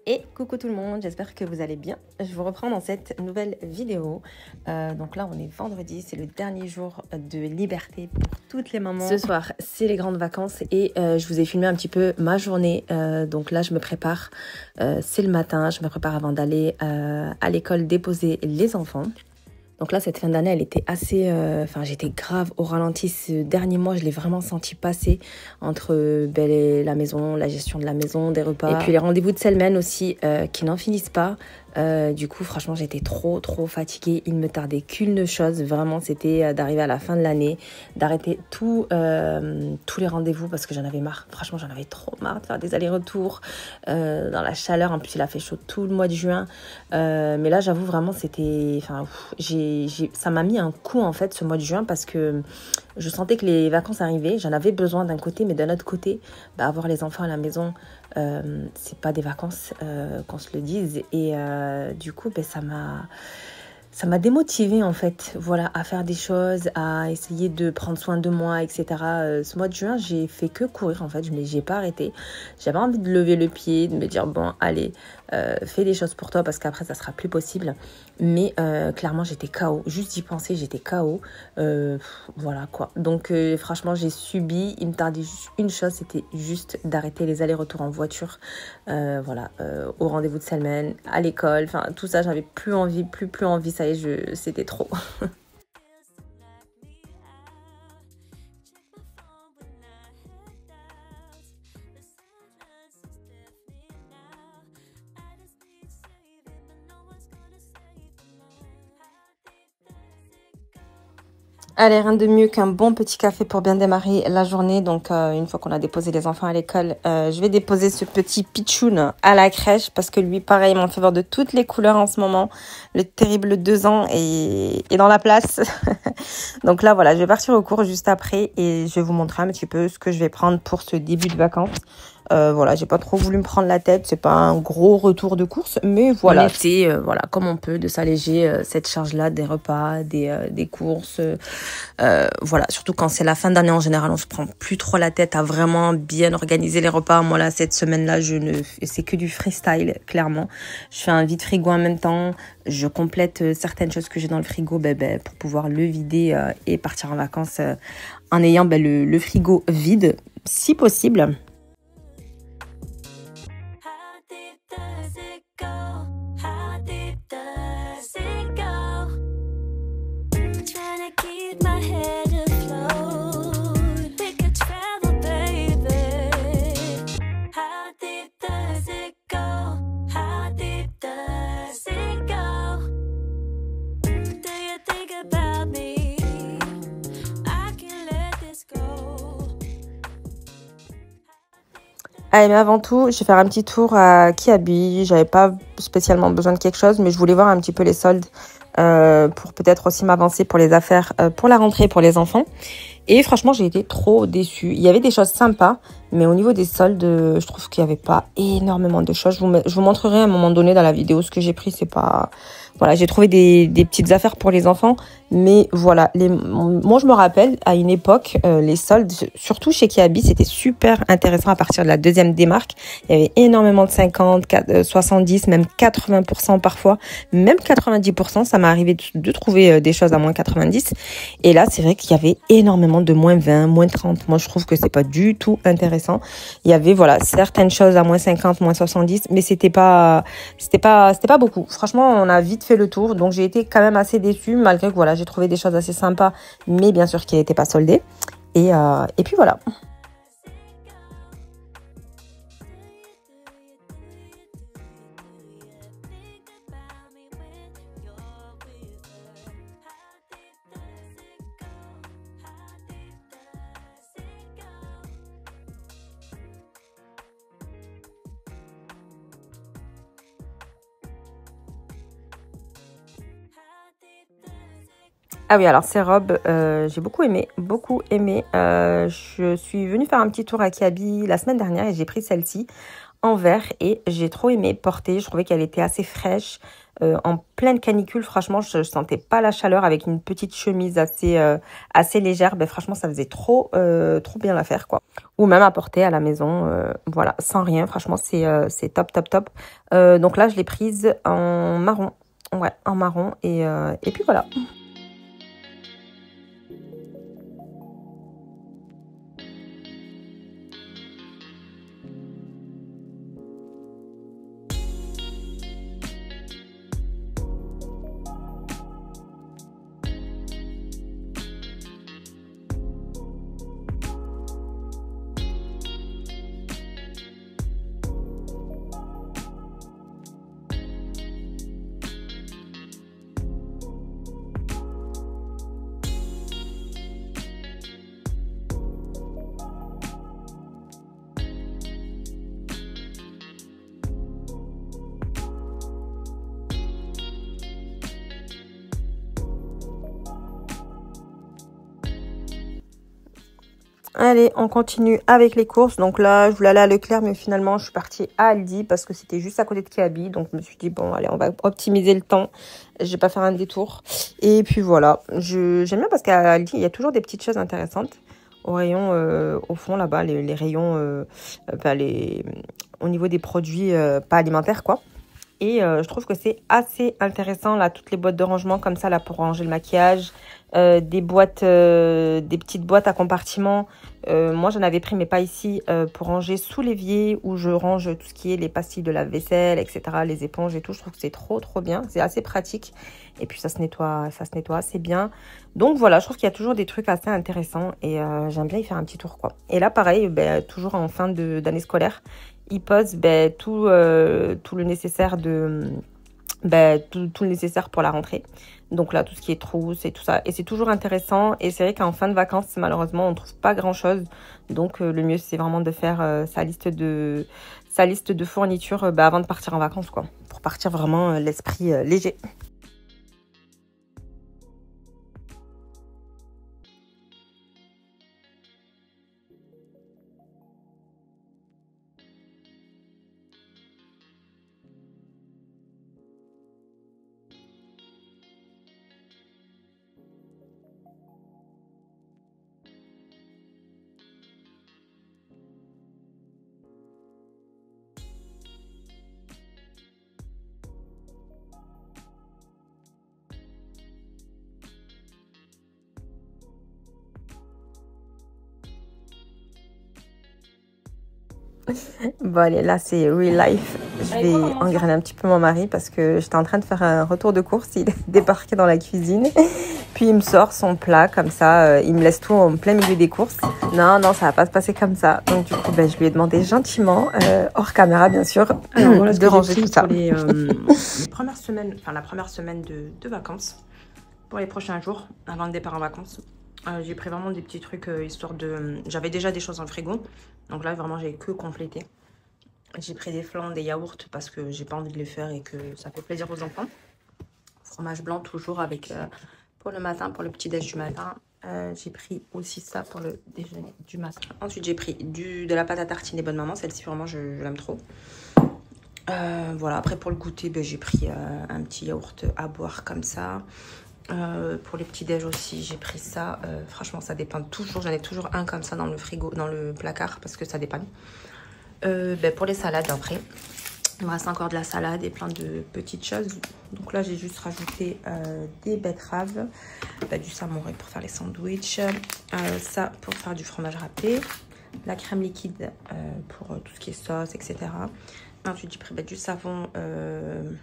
Et coucou tout le monde, j'espère que vous allez bien. Je vous reprends dans cette nouvelle vidéo. Donc là, on est vendredi, c'est le dernier jour de liberté pour toutes les mamans. Ce soir, c'est les grandes vacances et je vous ai filmé un petit peu ma journée. Donc là, je me prépare, c'est le matin, je me prépare avant d'aller à l'école déposer les enfants. Donc là, cette fin d'année, elle était assez... j'étais grave au ralenti. Ce dernier mois, je l'ai vraiment senti passer entre la maison, la gestion de la maison, des repas. Et puis les rendez-vous de semaine aussi, qui n'en finissent pas. Du coup, franchement, j'étais trop fatiguée. Il me tardait qu'une chose. Vraiment, c'était d'arriver à la fin de l'année, d'arrêter tous les rendez-vous parce que j'en avais marre. Franchement, j'en avais trop marre de faire des allers-retours dans la chaleur. En plus, il a fait chaud tout le mois de juin. Mais là, j'avoue, vraiment, c'était... ça m'a mis un coup, en fait, ce mois de juin parce que je sentais que les vacances arrivaient. J'en avais besoin d'un côté, mais d'un autre côté, avoir les enfants à la maison, c'est pas des vacances, qu'on se le dise. Et du coup, ça m'a démotivée en fait, voilà, à faire des choses, à essayer de prendre soin de moi, etc. Ce mois de juin, j'ai fait que courir en fait, j'ai pas arrêté. J'avais envie de lever le pied, de me dire bon, allez, fais des choses pour toi parce qu'après ça sera plus possible. Mais clairement, j'étais KO. Juste d'y penser, j'étais KO. Voilà quoi. Donc franchement, j'ai subi. Il me tardait juste une chose, c'était juste d'arrêter les allers-retours en voiture. Au rendez-vous de semaine, à l'école, enfin tout ça, j'avais plus envie, plus envie. Ça y est, c'était trop. Allez, rien de mieux qu'un bon petit café pour bien démarrer la journée. Donc, une fois qu'on a déposé les enfants à l'école, je vais déposer ce petit pitchoun à la crèche parce que lui, pareil, m'en fait voir de toutes les couleurs en ce moment. Le terrible 2 ans est dans la place. Donc là, voilà, je vais partir au cours juste après et je vais vous montrer un petit peu ce que je vais prendre pour ce début de vacances. J'ai pas trop voulu me prendre la tête, c'est pas un gros retour de course, mais voilà. On essaie, comme on peut, de s'alléger cette charge-là des repas, des courses. Surtout quand c'est la fin d'année en général, on se prend plus trop la tête à vraiment bien organiser les repas. Moi là, cette semaine-là, c'est que du freestyle, clairement. Je fais un vide frigo en même temps, je complète certaines choses que j'ai dans le frigo pour pouvoir le vider et partir en vacances en ayant le frigo vide, si possible. Allez, mais avant tout, je vais faire un petit tour à Kiabi. J'avais pas spécialement besoin de quelque chose, mais je voulais voir un petit peu les soldes pour peut-être aussi m'avancer pour les affaires pour la rentrée pour les enfants. Et franchement, j'ai été trop déçue. Il y avait des choses sympas, mais au niveau des soldes, je trouve qu'il n'y avait pas énormément de choses. Je vous montrerai à un moment donné dans la vidéo ce que j'ai pris. C'est pas... Voilà, j'ai trouvé des petites affaires pour les enfants. Mais voilà, moi je me rappelle, à une époque, les soldes, surtout chez Kiabi, c'était super intéressant à partir de la deuxième démarque. Il y avait énormément de 50, 70, même 80% parfois, même 90%. Ça m'est arrivé de trouver des choses à moins 90. Et là, c'est vrai qu'il y avait énormément de moins 20, moins 30. Moi, je trouve que c'est pas du tout intéressant. Il y avait, certaines choses à moins 50, moins 70, mais c'était pas beaucoup. Franchement, on a vite fait le tour. Donc, j'ai été quand même assez déçue, malgré que, j'ai trouvé des choses assez sympas, mais bien sûr qui n'étaient pas soldées. Et puis voilà. Ah oui, alors ces robes, j'ai beaucoup aimé. Je suis venue faire un petit tour à Kiabi la semaine dernière et j'ai pris celle-ci en vert et j'ai trop aimé porter. Je trouvais qu'elle était assez fraîche. En pleine canicule, franchement, je sentais pas la chaleur avec une petite chemise assez légère. Ben, franchement, ça faisait trop bien l'affaire, quoi. Ou même à porter à la maison, voilà, sans rien. Franchement, c'est top, top, top. Donc là, je l'ai prise en marron. Ouais, en marron. Et puis voilà. Allez, on continue avec les courses. Donc là, je voulais aller à Leclerc, mais finalement, je suis partie à Aldi parce que c'était juste à côté de Kiabi. Donc, je me suis dit, bon, allez, on va optimiser le temps. Je vais pas faire un détour. Et puis voilà, j'aime bien parce qu'à Aldi, il y a toujours des petites choses intéressantes. Au rayon, au fond, là-bas, les rayons, au niveau des produits pas alimentaires, quoi. Et je trouve que c'est assez intéressant, là, toutes les boîtes de rangement comme ça, là, pour ranger le maquillage. Des boîtes, des petites boîtes à compartiments. Moi, j'en avais pris, mais pas ici, pour ranger sous l'évier, où je range tout ce qui est les pastilles de lave-vaisselle, etc., les éponges et tout. Je trouve que c'est trop bien. C'est assez pratique. Et puis, ça se nettoie assez bien. Donc, voilà, je trouve qu'il y a toujours des trucs assez intéressants. Et j'aime bien y faire un petit tour, quoi. Et là, pareil, toujours en fin d'année scolaire, ils posent tout le nécessaire tout le nécessaire pour la rentrée. Donc là, tout ce qui est trousse et tout ça. Et c'est toujours intéressant. Et c'est vrai qu'en fin de vacances, malheureusement, on ne trouve pas grand-chose. Donc le mieux, c'est vraiment de faire sa liste de fournitures avant de partir en vacances, quoi. Pour partir vraiment l'esprit léger. Bon allez, là c'est real life. Je vais engrainer un petit peu mon mari parce que j'étais en train de faire un retour de course. Il est débarqué dans la cuisine. Puis il me sort son plat comme ça. Il me laisse tout en plein milieu des courses. Non, ça va pas se passer comme ça. Donc du coup, je lui ai demandé gentiment, hors caméra bien sûr, voilà de ranger tout ça. Pour les premières semaines, enfin la première semaine de vacances, pour les prochains jours, avant le départ en vacances. J'ai pris vraiment des petits trucs histoire de... J'avais déjà des choses dans le frigo. Donc là, vraiment, j'ai que complété. J'ai pris des flancs, des yaourts parce que j'ai pas envie de les faire et que ça fait plaisir aux enfants. Fromage blanc toujours avec pour le matin, pour le petit déj du matin. J'ai pris aussi ça pour le déjeuner du matin. Ensuite, j'ai pris de la pâte à tartiner Bonne Maman. Celle-ci, vraiment, je l'aime trop. Voilà, après pour le goûter, j'ai pris un petit yaourt à boire comme ça. Pour les petits déj aussi, j'ai pris ça. Franchement, ça dépanne toujours. J'en ai toujours un comme ça dans le frigo, dans le placard, parce que ça dépanne. Pour les salades, après, il me reste encore de la salade et plein de petites choses. Donc là, j'ai juste rajouté des betteraves, du samouraï pour faire les sandwichs, ça pour faire du fromage râpé, la crème liquide pour tout ce qui est sauce, etc. Ensuite, j'ai pris du savon de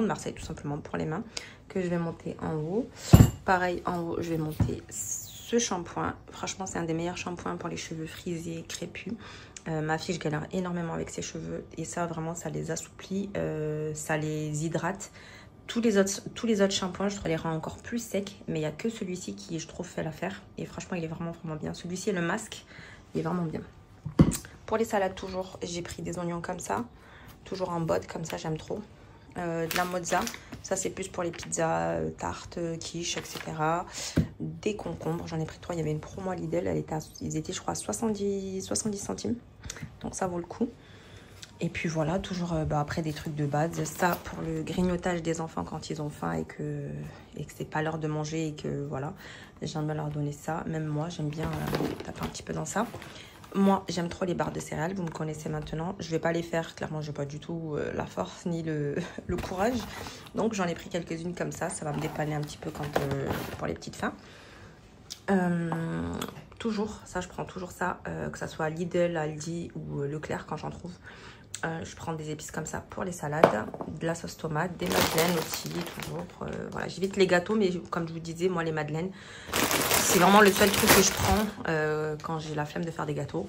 Marseille tout simplement pour les mains que je vais monter en haut. Pareil, en haut, je vais monter ce shampoing. Franchement, c'est un des meilleurs shampoings pour les cheveux frisés, crépus. Ma fille, je galère énormément avec ses cheveux et ça, vraiment, ça les assouplit, ça les hydrate. Tous les autres shampoings, je trouve les rend encore plus secs, mais il n'y a que celui-ci qui, je trouve, fait l'affaire. Et franchement, il est vraiment bien. Celui-ci, le masque, il est vraiment bien. Pour les salades, toujours, j'ai pris des oignons comme ça, toujours en botte, comme ça, j'aime trop. De la mozza, ça c'est plus pour les pizzas, tartes, quiches, etc. Des concombres, j'en ai pris 3, il y avait une promo à Lidl, ils étaient je crois 70 centimes, donc ça vaut le coup. Et puis voilà, toujours après des trucs de base. Ça pour le grignotage des enfants quand ils ont faim et que c'est pas l'heure de manger et que voilà, je viens de leur donner ça. Même moi, j'aime bien taper un petit peu dans ça. Moi, j'aime trop les barres de céréales, vous me connaissez maintenant. Je vais pas les faire, clairement, j'ai pas du tout la force ni le courage. Donc j'en ai pris quelques-unes comme ça va me dépanner un petit peu quand pour les petites fins. Toujours, ça je prends toujours ça, que ça soit Lidl, Aldi ou Leclerc quand j'en trouve. Je prends des épices comme ça pour les salades, de la sauce tomate, des madeleines aussi, toujours. Voilà, j'évite les gâteaux, mais comme je vous disais, moi les madeleines, c'est vraiment le seul truc que je prends quand j'ai la flemme de faire des gâteaux.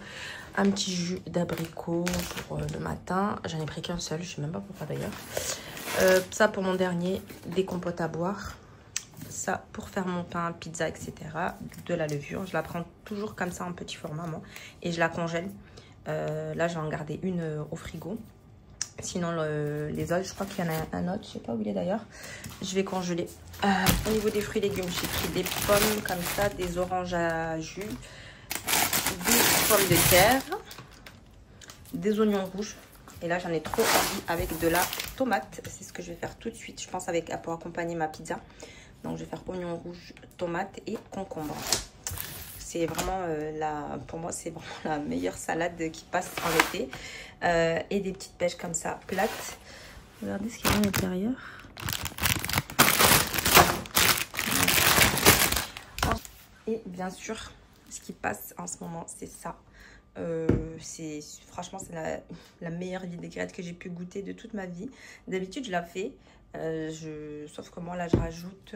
Un petit jus d'abricot pour le matin, j'en ai pris qu'un seul, je sais même pas pourquoi d'ailleurs. Ça pour mon dernier, des compotes à boire. Ça pour faire mon pain, pizza, etc. De la levure, je la prends toujours comme ça en petit format moi, et je la congèle. Là je vais en garder une au frigo. Sinon les autres, je crois qu'il y en a un autre, je sais pas où il est d'ailleurs. Je vais congeler. Au niveau des fruits et légumes, j'ai pris des pommes comme ça, des oranges à jus, des pommes de terre, des oignons rouges. Et là j'en ai trop envie avec de la tomate. C'est ce que je vais faire tout de suite, je pense, pour accompagner ma pizza. Donc je vais faire oignons rouges, tomates et concombre. C'est vraiment pour moi c'est vraiment la meilleure salade qui passe en été. Et des petites pêches comme ça plates. Regardez ce qu'il y a à l'intérieur. Et bien sûr, ce qui passe en ce moment, c'est ça. Franchement, c'est la meilleure vinaigrette que j'ai pu goûter de toute ma vie. D'habitude, je la fais. Sauf que moi, là, je rajoute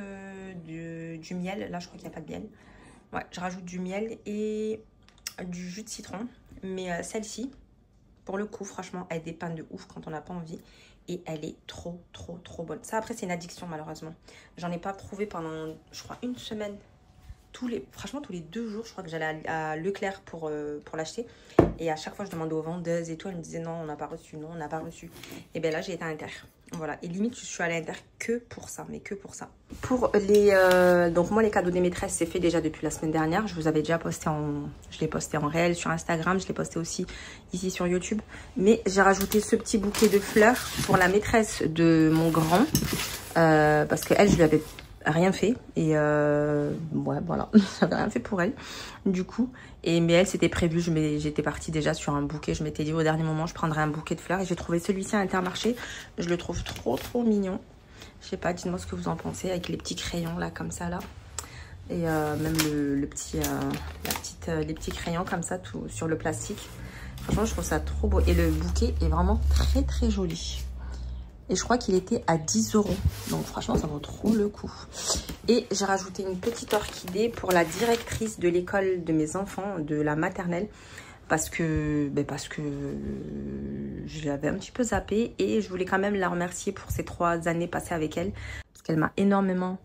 du miel. Là, je crois qu'il n'y a pas de miel. Ouais, je rajoute du miel et du jus de citron. Mais celle-ci, pour le coup, franchement, elle dépanne de ouf quand on n'a pas envie. Et elle est trop bonne. Ça, après, c'est une addiction, malheureusement. J'en ai pas trouvé pendant, je crois, une semaine. Franchement, tous les 2 jours, je crois que j'allais à Leclerc pour l'acheter. Et à chaque fois, je demandais aux vendeuses et tout. Elles me disaient non, on n'a pas reçu, non, on n'a pas reçu. Et bien là, j'ai été à l'Inter. Voilà. Et limite, je suis à l'Inter que pour ça, mais que pour ça. Pour donc moi, les cadeaux des maîtresses, c'est fait déjà depuis la semaine dernière. Je vous avais déjà posté je l'ai posté en réel sur Instagram. Je l'ai posté aussi ici sur YouTube. Mais j'ai rajouté ce petit bouquet de fleurs pour la maîtresse de mon grand. Parce qu'elle, je lui avais rien fait et ouais voilà, j'avais rien fait pour elle du coup, mais elle c'était prévu, j'étais partie déjà sur un bouquet, je m'étais dit au dernier moment je prendrais un bouquet de fleurs et j'ai trouvé celui-ci à Intermarché. Je le trouve trop mignon, je sais pas, dites-moi ce que vous en pensez, avec les petits crayons là comme ça là, et même les petits crayons comme ça tout sur le plastique. Franchement je trouve ça trop beau et le bouquet est vraiment très joli. Et je crois qu'il était à 10 €. Donc franchement, ça vaut trop le coup. Et j'ai rajouté une petite orchidée pour la directrice de l'école de mes enfants, de la maternelle. Parce que je l'avais un petit peu zappée. Et je voulais quand même la remercier pour ces 3 années passées avec elle. Parce qu'elle m'a énormément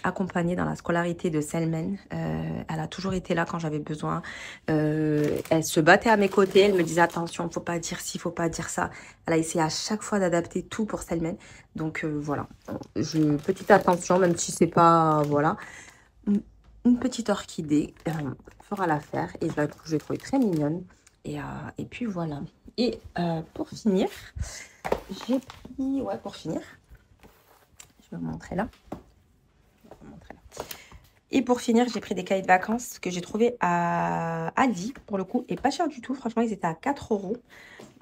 accompagnée dans la scolarité de Selmen. Elle a toujours été là quand j'avais besoin. Elle se battait à mes côtés, elle me disait attention, faut pas dire ci, faut pas dire ça. Elle a essayé à chaque fois d'adapter tout pour Selmen. Donc voilà, petite attention, même si c'est pas, voilà, une petite orchidée fera l'affaire et je l'ai trouvée très mignonne. Et puis voilà. Et pour finir, j'ai pris, pour finir, je vais vous montrer là. Et pour finir, j'ai pris des cahiers de vacances que j'ai trouvés à Aldi, pour le coup, et pas cher du tout. Franchement, ils étaient à 4 €.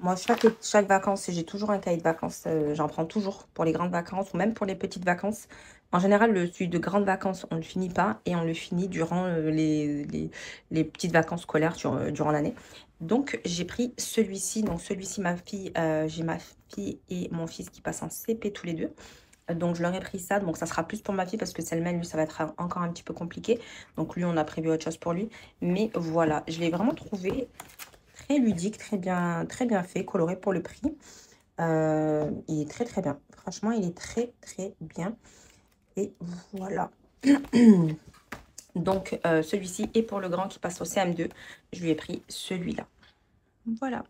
Moi, chaque vacances, j'ai toujours un cahier de vacances. J'en prends toujours pour les grandes vacances ou même pour les petites vacances. En général, celui de grandes vacances, on ne le finit pas et on le finit durant les petites vacances scolaires durant l'année. Donc, j'ai pris celui-ci. Donc, celui-ci, j'ai ma fille et mon fils qui passent en CP tous les deux. Donc je leur ai pris ça, donc ça sera plus pour ma fille parce que Selman, lui, ça va être encore un petit peu compliqué. Donc lui, on a prévu autre chose pour lui. Mais voilà, je l'ai vraiment trouvé très ludique, très bien fait, coloré pour le prix. Il est très bien. Franchement, il est très bien. Et voilà. Donc celui-ci, et pour le grand qui passe au CM2, je lui ai pris celui-là. Voilà.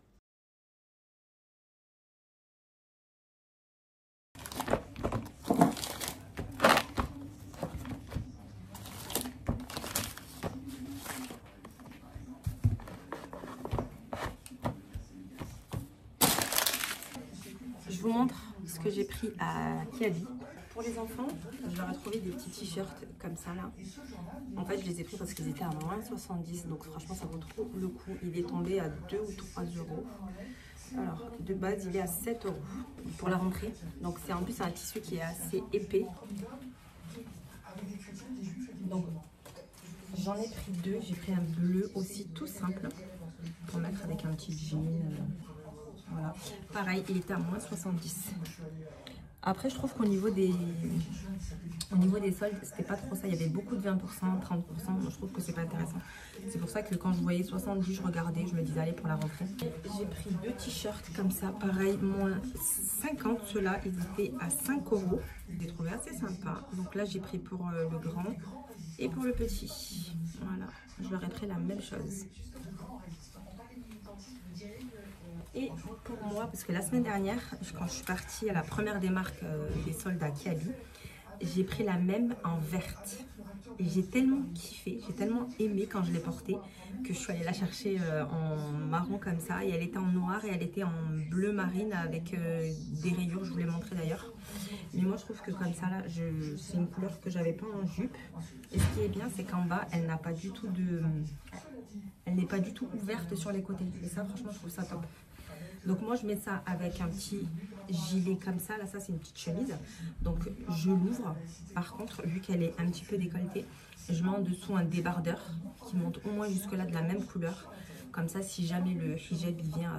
Je vous montre ce que j'ai pris à Kiabi. Pour les enfants, je leur ai trouvé des petits t-shirts comme ça là. En fait, je les ai pris parce qu'ils étaient à moins 70, donc franchement, ça vaut trop le coup. Il est tombé à 2 ou 3 euros. Alors, de base, il est à 7 euros pour la rentrée. Donc, c'est en plus un tissu qui est assez épais. Donc, j'en ai pris 2. J'ai pris un bleu aussi, tout simple, pour mettre avec un petit jean. Voilà. Pareil, il était à moins 70. Après, je trouve qu'au niveau des soldes, c'était pas trop ça. Il y avait beaucoup de 20%, 30%. Moi, je trouve que c'est pas intéressant. C'est pour ça que quand je voyais 70, je regardais, je me disais allez pour la rentrée. J'ai pris 2 t-shirts comme ça, pareil, moins 50. Ceux-là, ils étaient à 5 euros. Je les trouvais assez sympa. Donc là, j'ai pris pour le grand et pour le petit. Voilà, je leur ai pris la même chose. Et pour moi, parce que la semaine dernière, quand je suis partie à la première des marques des soldes à Kiabi, j'ai pris la même en verte. Et j'ai tellement kiffé, j'ai tellement aimé quand je l'ai portée que je suis allée la chercher en marron comme ça. Et elle était en noir et elle était en bleu marine avec des rayures, je vous l'ai montré d'ailleurs. Mais moi je trouve que comme ça là, c'est une couleur que j'avais pas en jupe. Et ce qui est bien, c'est qu'en bas, elle n'a pas du tout de... Elle n'est pas du tout ouverte sur les côtés. Et ça, franchement, je trouve ça top. Donc moi je mets ça avec un petit gilet comme ça, là ça c'est une petite chemise, donc je l'ouvre. Par contre, vu qu'elle est un petit peu décolletée, je mets en dessous un débardeur qui monte au moins jusque là de la même couleur, comme ça si jamais le hijab il vient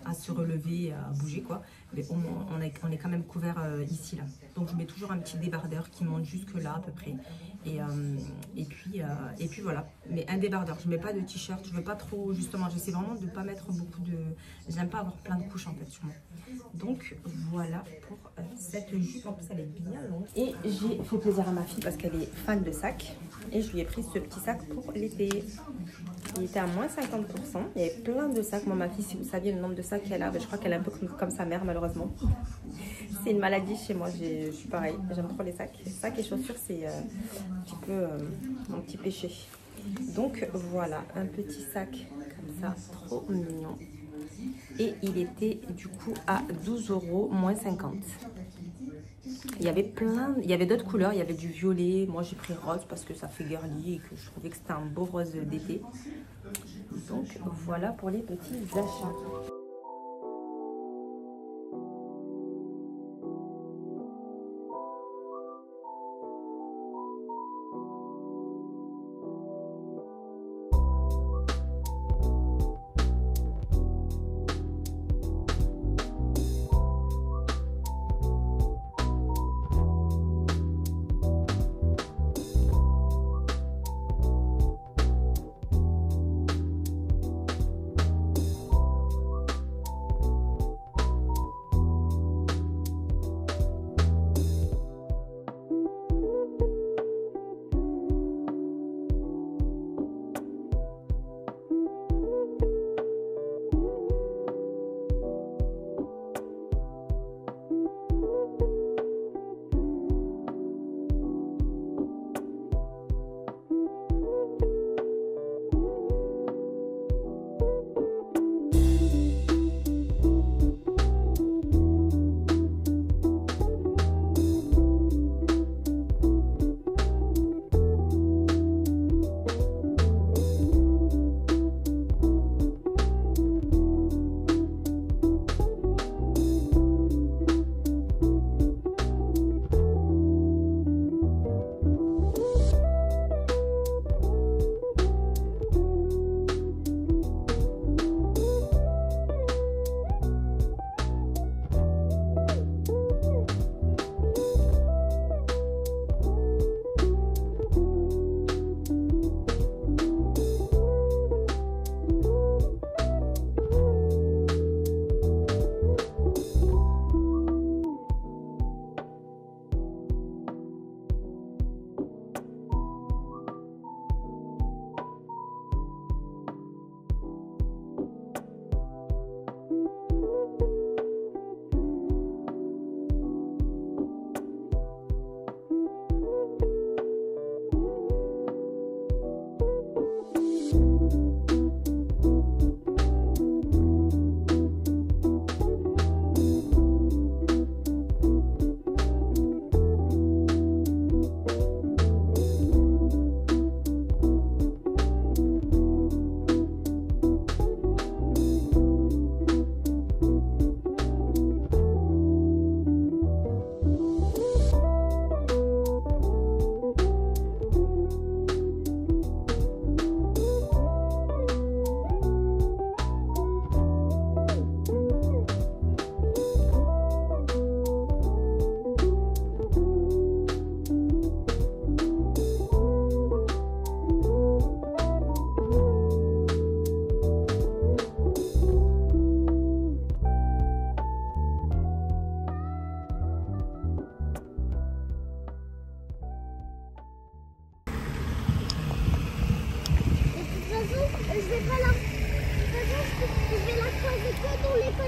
à se relever, à bouger quoi, mais au moins on est quand même couvert ici là. Donc je mets toujours un petit débardeur qui monte jusque là à peu près. Et puis voilà, mais un débardeur, je mets pas de t-shirt, je veux pas trop, justement j'essaie vraiment de pas mettre beaucoup de, j'aime pas avoir plein de couches en fait sur moi. Donc voilà pour cette jupe, en plus elle est bien longue. Et j'ai fait plaisir à ma fille parce qu'elle est fan de sacs et je lui ai pris ce petit sac pour l'été. Il était à moins 50%, il y avait plein de sacs. Moi ma fille, si vous saviez le nombre de sacs qu'elle a, je crois qu'elle est un peu comme sa mère malheureusement. C'est une maladie chez moi, je suis pareil, j'aime trop les sacs. Les sacs et chaussures, c'est un petit peu mon petit péché. Donc voilà, un petit sac comme ça, trop mignon. Et il était du coup à 12 euros, moins 50. Il y avait il y avait d'autres couleurs, il y avait du violet. Moi j'ai pris rose parce que ça fait girly et que je trouvais que c'était un beau rose d'été. Donc voilà pour les petits achats.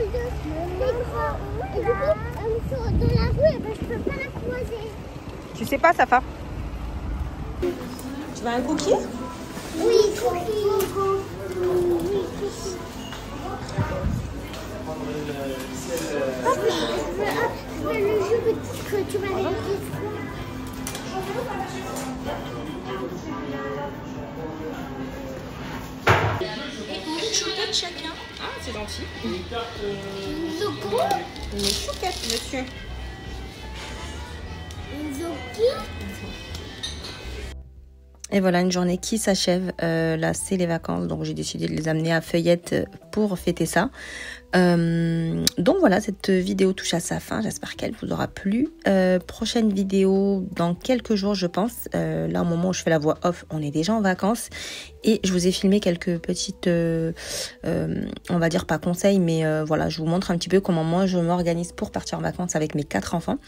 Et du coup, dans la rue, ben, je peux pas la croiser. Tu sais pas, Safa? Tu veux un cookie? Oui, cookie. Oui, cookie. Je veux le jeu que tu m'avais dit. Une chouquette chacun. Ah, c'est gentil. Une zoco. Une chouquette, monsieur. Une zoki. Et voilà, une journée qui s'achève. Là, c'est les vacances, donc j'ai décidé de les amener à Feuillette pour fêter ça. Donc voilà, cette vidéo touche à sa fin. J'espère qu'elle vous aura plu. Prochaine vidéo dans quelques jours, je pense. Là, au moment où je fais la voix off, on est déjà en vacances. Et je vous ai filmé quelques petites, on va dire pas conseils, mais voilà, je vous montre un petit peu comment moi je m'organise pour partir en vacances avec mes 4 enfants.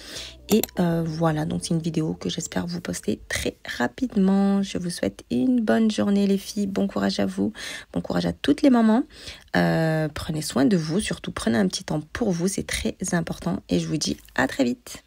Et voilà, donc c'est une vidéo que j'espère vous poster très rapidement. Je vous souhaite une bonne journée les filles, bon courage à vous, bon courage à toutes les mamans. Prenez soin de vous, surtout prenez un petit temps pour vous, c'est très important. Et je vous dis à très vite.